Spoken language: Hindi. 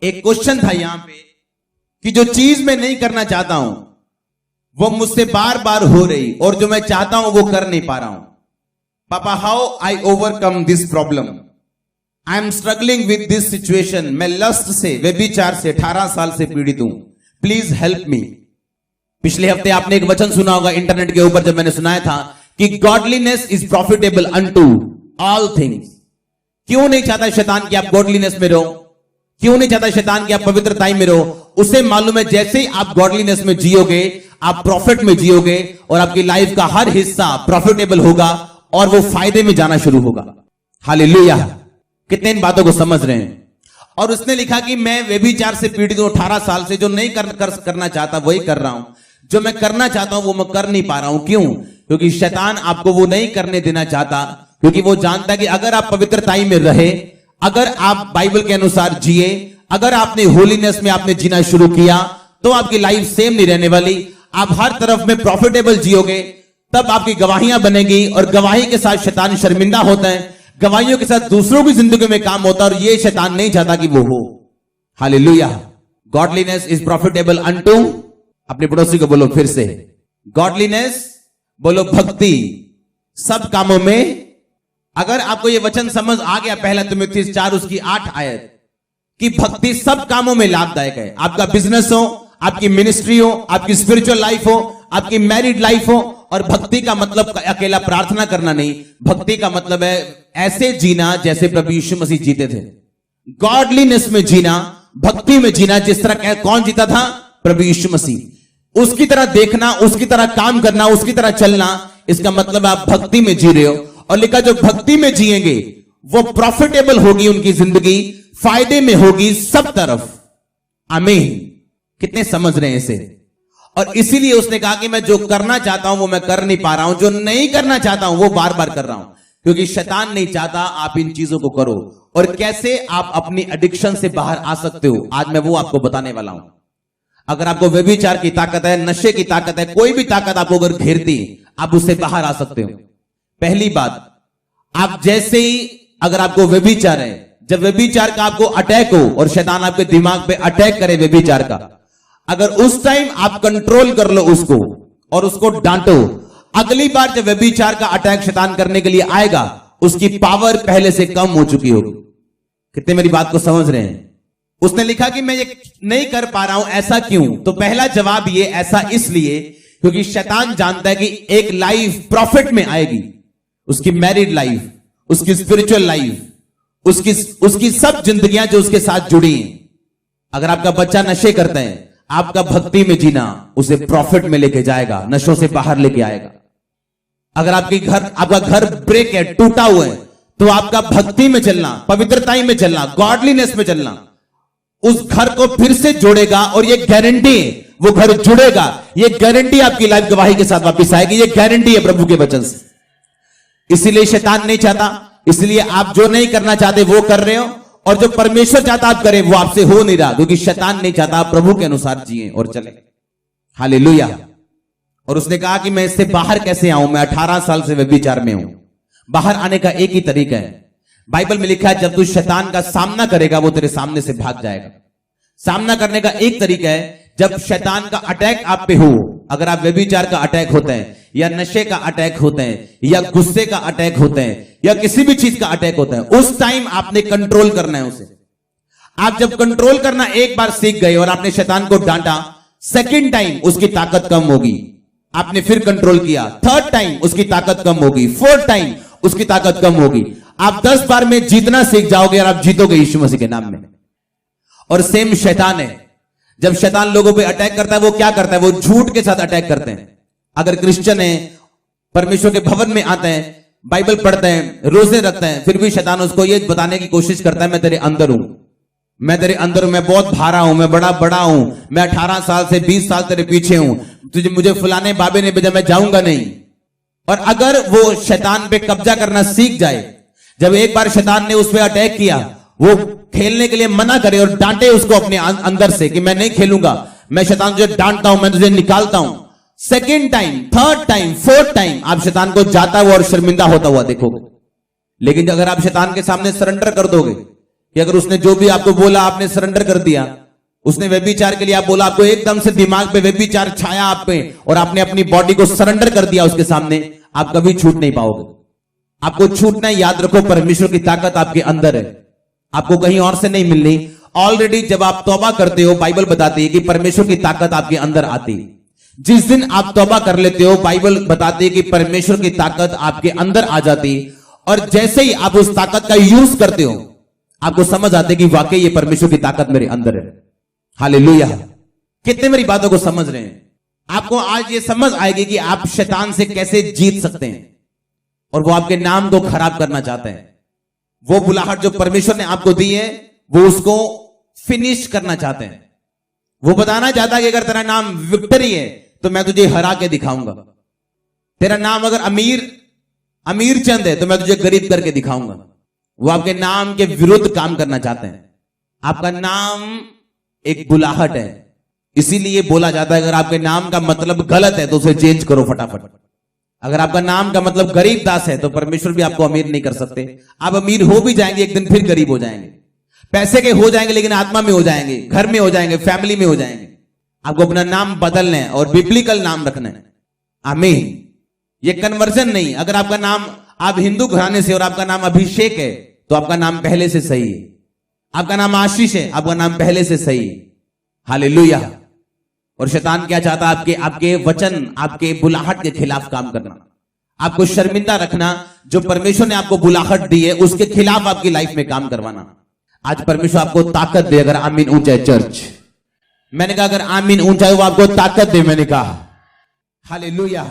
एक क्वेश्चन था यहां पे कि जो चीज मैं नहीं करना चाहता हूं वो मुझसे बार बार हो रही और जो मैं चाहता हूं वो कर नहीं पा रहा हूं। पापा, how I overcome this problem? I am struggling with this situation. मैं लस्ट से, व्यभिचार से 18 साल से पीड़ित हूं। Please help me. पिछले हफ्ते आपने एक वचन सुना होगा इंटरनेट के ऊपर, जब मैंने सुनाया था कि godliness is profitable unto all things. क्यों नहीं चाहता शैतान कि आप गॉडलीनेस में रहो? क्यों नहीं चाहता शैतान कि आप पवित्रताई में रहो? उसे मालूम है जैसे ही आप गॉडलीनेस में जियोगे, आप प्रॉफिट में जियोगे और आपकी लाइफ का हर हिस्सा प्रॉफिटेबल होगा और वो फायदे में जाना शुरू होगा। हालेलुया। कितने इन बातों को समझ रहे हैं? और उसने लिखा कि मैं व्यभिचार से पीड़ित हूं 18 साल से। जो नहीं करना चाहता वही कर रहा हूं, जो मैं करना चाहता हूं वो मैं कर नहीं पा रहा हूं। क्यों? क्योंकि शैतान आपको वो नहीं करने देना चाहता, क्योंकि वो जानता है कि अगर आप पवित्रताई में रहे, अगर आप बाइबल के अनुसार जिए, अगर आपने होलीनेस में आपने जीना शुरू किया, तो आपकी लाइफ सेम नहीं रहने वाली। आप हर तरफ में प्रॉफिटेबल जियोगे, तब आपकी गवाहियां बनेगी और गवाही के साथ शैतान शर्मिंदा होता है, गवाहियों के साथ दूसरों की जिंदगी में काम होता है और ये शैतान नहीं चाहता कि वो हो। Hallelujah. Godliness is profitable unto, अपने पड़ोसी को बोलो फिर से, गॉडलीनेस बोलो भक्ति सब कामों में। अगर आपको ये वचन समझ आ गया, पहला तिमुथियुस 4 उसकी 8 आयत, कि भक्ति सब कामों में लाभदायक है। आपका बिजनेस हो, आपकी मिनिस्ट्री हो, आपकी स्पिरिचुअल लाइफ हो, आपकी मैरिड लाइफ हो। और भक्ति का मतलब अकेला प्रार्थना करना नहीं, भक्ति का मतलब है ऐसे जीना जैसे प्रभु यीशु मसीह जीते थे। गॉडलीनेस में जीना, भक्ति में जीना, जिस तरह कौन जीता था? प्रभु यीशु मसीह। उसकी तरह देखना, उसकी तरह काम करना, उसकी तरह चलना, इसका मतलब आप भक्ति में जी रहे हो। और लिखा जो भक्ति में जिएंगे वो प्रॉफिटेबल होगी, उनकी जिंदगी फायदे में होगी सब तरफ। आमीन। कितने समझ रहे हैं इसे? और इसीलिए उसने कहा कि मैं जो करना चाहता हूं वो मैं कर नहीं पा रहा हूं, जो नहीं करना चाहता हूं वो बार बार कर रहा हूं, क्योंकि शैतान नहीं चाहता आप इन चीजों को करो। और कैसे आप अपनी एडिक्शन से बाहर आ सकते हो, आज मैं वो आपको बताने वाला हूं। अगर आपको व्यभिचार की ताकत है, नशे की ताकत है, कोई भी ताकत आपको अगर घेरती, आप उससे बाहर आ सकते हो। पहली बात, आप जैसे ही अगर आपको व्यभिचार है, जब व्यभिचार का आपको अटैक हो और शैतान आपके दिमाग पे अटैक करे व्यभिचार का, अगर उस टाइम आप कंट्रोल कर लो उसको और उसको डांटो, अगली बार जब व्यभिचार का अटैक शैतान करने के लिए आएगा, उसकी पावर पहले से कम हो चुकी होगी। कितने मेरी बात को समझ रहे हैं? उसने लिखा कि मैं ये नहीं कर पा रहा हूं, ऐसा क्यों? तो पहला जवाब ये, ऐसा इसलिए क्योंकि शैतान जानता है कि एक लाइफ प्रॉफिट में आएगी, उसकी मैरिड लाइफ, उसकी स्पिरिचुअल लाइफ, उसकी सब जिंदगियां जो उसके साथ जुड़ी हैं। अगर आपका बच्चा नशे करता है, आपका भक्ति में जीना उसे प्रॉफिट में लेके जाएगा, नशों से बाहर लेके आएगा। अगर आपका घर ब्रेक है, टूटा हुआ है, तो आपका भक्ति में चलना, पवित्रताई में चलना, गॉडलीनेस में चलना उस घर को फिर से जोड़ेगा। और ये गारंटी है वो घर जुड़ेगा, ये गारंटी आपकी लाइफ गवाही के साथ वापस आएगी, ये गारंटी है प्रभु के वचन से। इसीलिए शैतान नहीं चाहता, इसलिए आप जो नहीं करना चाहते वो कर रहे हो, और जो परमेश्वर चाहता आप करें वो आपसे हो नहीं रहा, क्योंकि शैतान नहीं चाहता आप प्रभु के अनुसार जिए और चले। हालेलुया। और उसने कहा कि मैं इससे बाहर कैसे आऊं? मैं 18 साल से व्यभिचार में हूं। बाहर आने का एक ही तरीका है, बाइबल में लिखा है, जब तू शैतान का सामना करेगा वो तेरे सामने से भाग जाएगा। सामना करने का एक तरीका है, जब शैतान का अटैक आप पे हो, अगर आप व्यभिचार का अटैक होता है या नशे का अटैक होता है या गुस्से का अटैक होता है या किसी भी चीज का अटैक होता है, उस टाइम आपने कंट्रोल करना है उसे। आप जब कंट्रोल करना एक बार सीख गए और आपने शैतान को डांटा, सेकंड टाइम उसकी ताकत कम होगी, आपने फिर कंट्रोल किया, थर्ड टाइम उसकी ताकत कम होगी, फोर्थ टाइम उसकी ताकत कम होगी। आप 10 बार में जीतना सीख जाओगे और आप जीतोगे यीशु मसीह के नाम में। और सेम शैतान है, जब शैतान लोगों पे अटैक करता है वो क्या करता है? वो झूठ के साथ अटैक करते हैं। अगर क्रिश्चियन है, परमेश्वर के भवन में आते हैं, बाइबल पढ़ते हैं, रोजे रखते हैं, फिर भी शैतान उसको ये बताने की कोशिश करता है मैं तेरे अंदर हूं, मैं तेरे अंदर हूं, मैं बहुत भारा हूं, मैं बड़ा हूं, मैं 18 साल से 20 साल तेरे पीछे हूं, तुझे मुझे फलाने बाबे ने भेजा, मैं जाऊंगा नहीं। और अगर वो शैतान पे कब्जा करना सीख जाए, जब एक बार शैतान ने उस पर अटैक किया, वो खेलने के लिए मना करे और डांटे उसको अपने अंदर से कि मैं नहीं खेलूंगा, मैं शैतान तुझे डांटता हूं, मैं तुझे निकालता हूं, second time, third time, fourth time आप शैतान को जाता हुआ और शर्मिंदा होता हुआ देखोगे। लेकिन अगर आप शैतान के सामने सरेंडर कर दोगे कि अगर उसने जो भी आपको बोला आपने सरेंडर कर दिया, उसने व्यभिचार के लिए आप बोला, आपको एकदम से दिमाग पे व्यभिचार छाया आप पे और आपने अपनी बॉडी को सरेंडर कर दिया उसके सामने, आप कभी छूट नहीं पाओगे। आपको छूटना, याद रखो परमेश्वर की ताकत आपके अंदर है, आपको कहीं और से नहीं मिलनी। ऑलरेडी जब आप तौबा करते हो, बाइबल बताती है कि परमेश्वर की ताकत आपके अंदर आती है। जिस दिन आप तौबा कर लेते हो, बाइबल बताती है कि परमेश्वर की ताकत आपके अंदर आ जाती, और जैसे ही आप उस ताकत का यूज करते हो, आपको समझ आते कि वाकई ये परमेश्वर की ताकत मेरे अंदर है। हालेलुया। कितने मेरी बातों को समझ रहे हैं? आपको आज ये समझ आएगी कि आप शैतान से कैसे जीत सकते हैं, और वो आपके नाम को खराब करना चाहते हैं। वो बुलाहट जो परमेश्वर ने आपको दी है, वो उसको फिनिश करना चाहते हैं। वो बताना चाहता है कि अगर तेरा नाम विक्टरी है तो मैं तुझे हरा के दिखाऊंगा। तेरा नाम अगर अमीर चंद है तो मैं तुझे गरीब करके दिखाऊंगा। वो आपके नाम के विरुद्ध काम करना चाहते हैं। आपका नाम एक बुलाहट है, इसीलिए बोला जाता है अगर आपके नाम का मतलब गलत है तो उसे चेंज करो फटाफट। अगर आपका नाम का मतलब गरीब दास है तो परमेश्वर भी आपको अमीर नहीं कर सकते। आप अमीर हो भी जाएंगे, एक दिन फिर गरीब हो जाएंगे। पैसे के हो जाएंगे लेकिन आत्मा में हो जाएंगे, घर में हो जाएंगे, फैमिली में हो जाएंगे। आपको अपना नाम बदलना है और बिब्लिकल नाम रखना है। आमीन। ये कन्वर्जन नहीं। अगर आपका नाम, आप हिंदू घराने से और आपका नाम अभिषेक है तो आपका नाम पहले से सही है। आपका नाम आशीष है, आपका नाम पहले से सही है। हालेलुया। और शैतान क्या चाहता है? आपके वचन, आपके बुलाहट के खिलाफ काम करना, आपको शर्मिंदा रखना। जो परमेश्वर ने आपको बुलाहट दी है उसके खिलाफ आपकी लाइफ में काम करवाना। आज परमेश्वर आपको ताकत दे। अगर आमीन ऊंचा है चर्च, मैंने कहा अगर आमीन ऊंचा है वो आपको ताकत दे। मैंने कहा हालेलुया।